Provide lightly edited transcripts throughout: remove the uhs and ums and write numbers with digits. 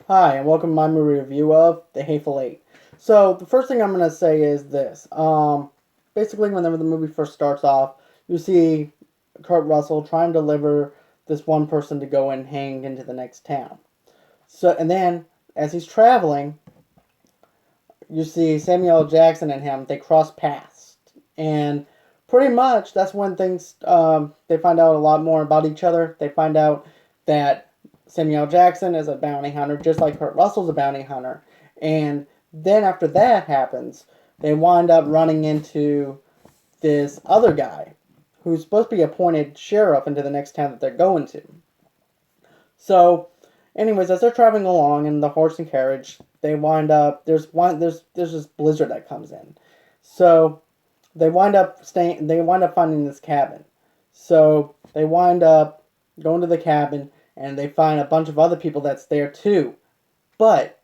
Hi, and welcome to my movie review of The Hateful Eight. So, the first thing I'm going to say is this. Basically, whenever the movie first starts off, you see Kurt Russell trying to deliver this one person to go and hang into the next town. And then, as he's traveling, you see Samuel L. Jackson and him, they cross paths. And pretty much, that's when they find out a lot more about each other. They find out that Samuel L. Jackson is a bounty hunter, just like Kurt Russell's a bounty hunter. And then after that happens, they wind up running into this other guy who's supposed to be appointed sheriff into the next town that they're going to. So, anyways, as they're traveling along in the horse and carriage, they wind up there's this blizzard that comes in. So they wind up finding this cabin. So they wind up going to the cabin and they find a bunch of other people that's there too. But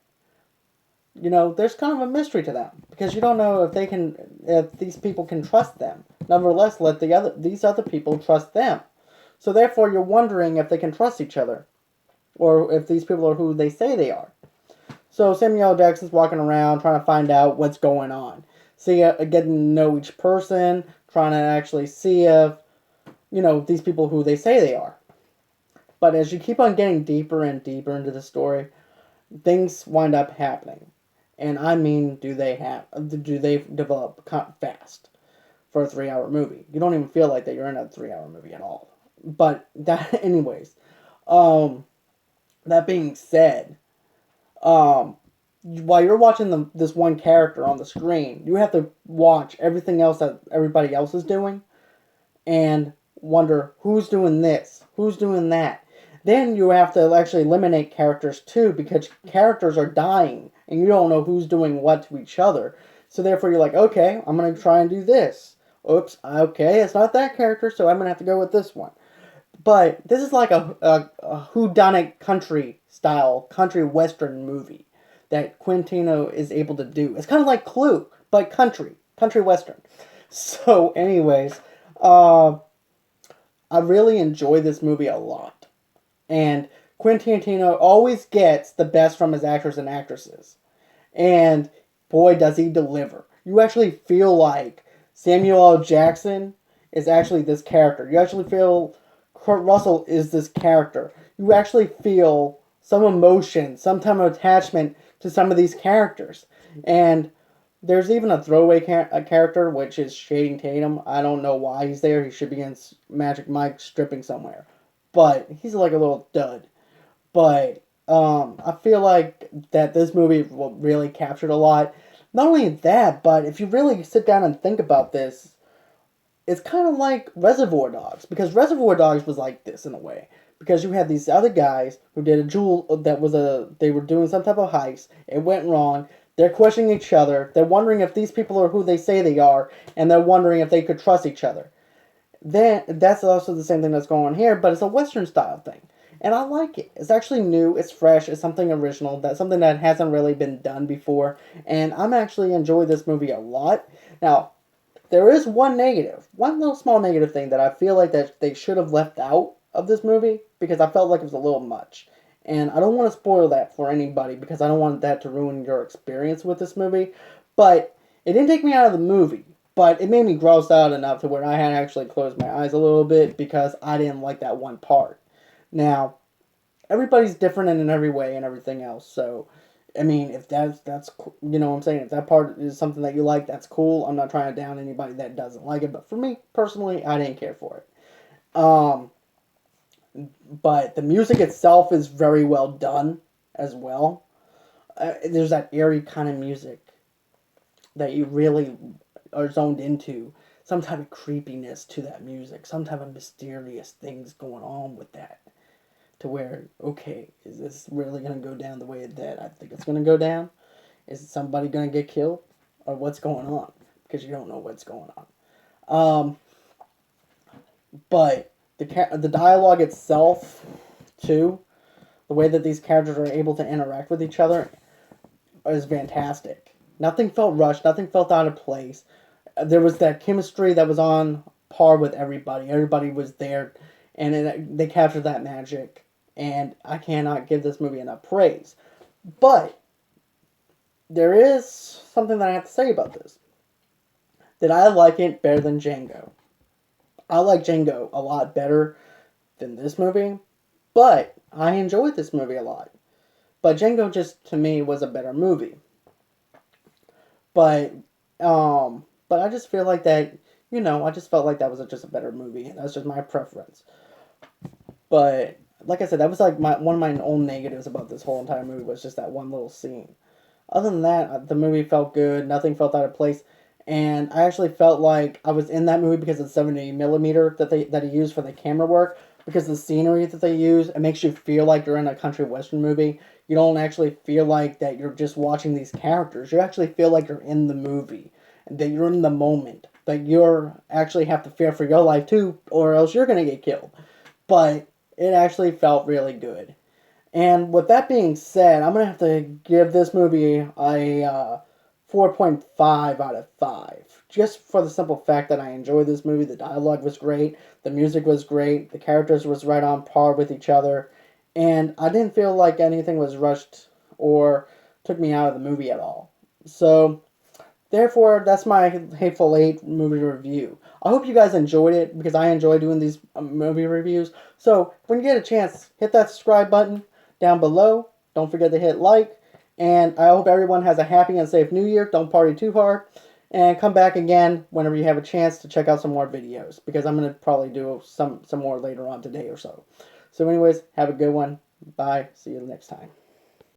there's kind of a mystery to them because you don't know if these people can trust them. Nevertheless, let these other people trust them. So therefore, you're wondering if they can trust each other, or if these people are who they say they are. So Samuel L. Jackson's walking around trying to find out what's going on. Getting to know each person, trying to actually see if, these people who they say they are. But as you keep on getting deeper and deeper into the story, things wind up happening. And I mean, do they develop fast for a 3 hour movie? You don't even feel like that you're in a 3 hour movie at all. But anyways, um, that being said, while you're watching this one character on the screen, you have to watch everything else that everybody else is doing and wonder who's doing this, who's doing that. Then you have to actually eliminate characters too because characters are dying and you don't know who's doing what to each other. So therefore you're like, okay, I'm going to try and do this. Oops, okay, it's not that character, so I'm going to have to go with this one. But this is like a whodunit country western movie that Quintino is able to do. It's kind of like Clue, but country western. So, anyways, I really enjoy this movie a lot, and Quentin Tarantino always gets the best from his actors and actresses, and boy, does he deliver. You actually feel like Samuel L. Jackson is actually this character. You actually feel Kurt Russell is this character. You actually feel some emotion, some type of attachment to some of these characters. And there's even a throwaway character, which is Shading Tatum. I don't know why he's there. He should be in Magic Mike stripping somewhere. But he's like a little dud. But I feel like that this movie really captured a lot. Not only that, but if you really sit down and think about this, it's kind of like Reservoir Dogs, because Reservoir Dogs was like this in a way, because you had these other guys who did a jewel they were doing some type of heist. It went wrong. They're questioning each other. They're wondering if these people are who they say they are, and they're wondering if they could trust each other. Then that's also the same thing that's going on here, but it's a Western style thing. And I like it. It's actually new, it's fresh, it's something original, that's something that hasn't really been done before, and I'm actually enjoy this movie a lot. Now, there is one little small negative thing that I feel like that they should have left out of this movie because I felt like it was a little much. And I don't want to spoil that for anybody because I don't want that to ruin your experience with this movie. But it didn't take me out of the movie, but it made me gross out enough to where I had to actually close my eyes a little bit because I didn't like that one part. Now, everybody's different in every way and everything else, so I mean, if that's what I'm saying, if that part is something that you like, that's cool. I'm not trying to down anybody that doesn't like it, but for me personally, I didn't care for it. But the music itself is very well done as well. There's that eerie kind of music that you really are zoned into. Some type of creepiness to that music. Some type of mysterious things going on with that. To where, okay, is this really going to go down the way that I think it's going to go down? Is somebody going to get killed? Or what's going on? Because you don't know what's going on. Um, but the dialogue itself, too, the way that these characters are able to interact with each other is fantastic. Nothing felt rushed. Nothing felt out of place. There was that chemistry that was on par with everybody. Everybody was there, and they captured that magic. And I cannot give this movie enough praise. But there is something that I have to say about this. That I like it better than Django. I like Django a lot better than this movie, but I enjoyed this movie a lot. But Django just to me was a better movie. But I just feel like that, I just felt like that was just a better movie. That's just my preference. But like I said, that was like one of my own negatives about this whole entire movie was just that one little scene. Other than that, the movie felt good. Nothing felt out of place, and I actually felt like I was in that movie because of the 70 millimeter that he used for the camera work. Because the scenery that they use, it makes you feel like you're in a country western movie. You don't actually feel like that you're just watching these characters. You actually feel like you're in the movie, that you're in the moment, that you're actually have to fear for your life too, or else you're gonna get killed. But it actually felt really good. And with that being said, I'm going to have to give this movie a 4.5 out of 5. Just for the simple fact that I enjoyed this movie. The dialogue was great. The music was great. The characters was right on par with each other. And I didn't feel like anything was rushed or took me out of the movie at all. So, therefore, that's my Hateful Eight movie review. I hope you guys enjoyed it because I enjoy doing these movie reviews. So, when you get a chance, hit that subscribe button down below. Don't forget to hit like. And I hope everyone has a happy and safe new year. Don't party too hard. And come back again whenever you have a chance to check out some more videos. Because I'm going to probably do some more later on today or so. So anyways, have a good one. Bye. See you next time.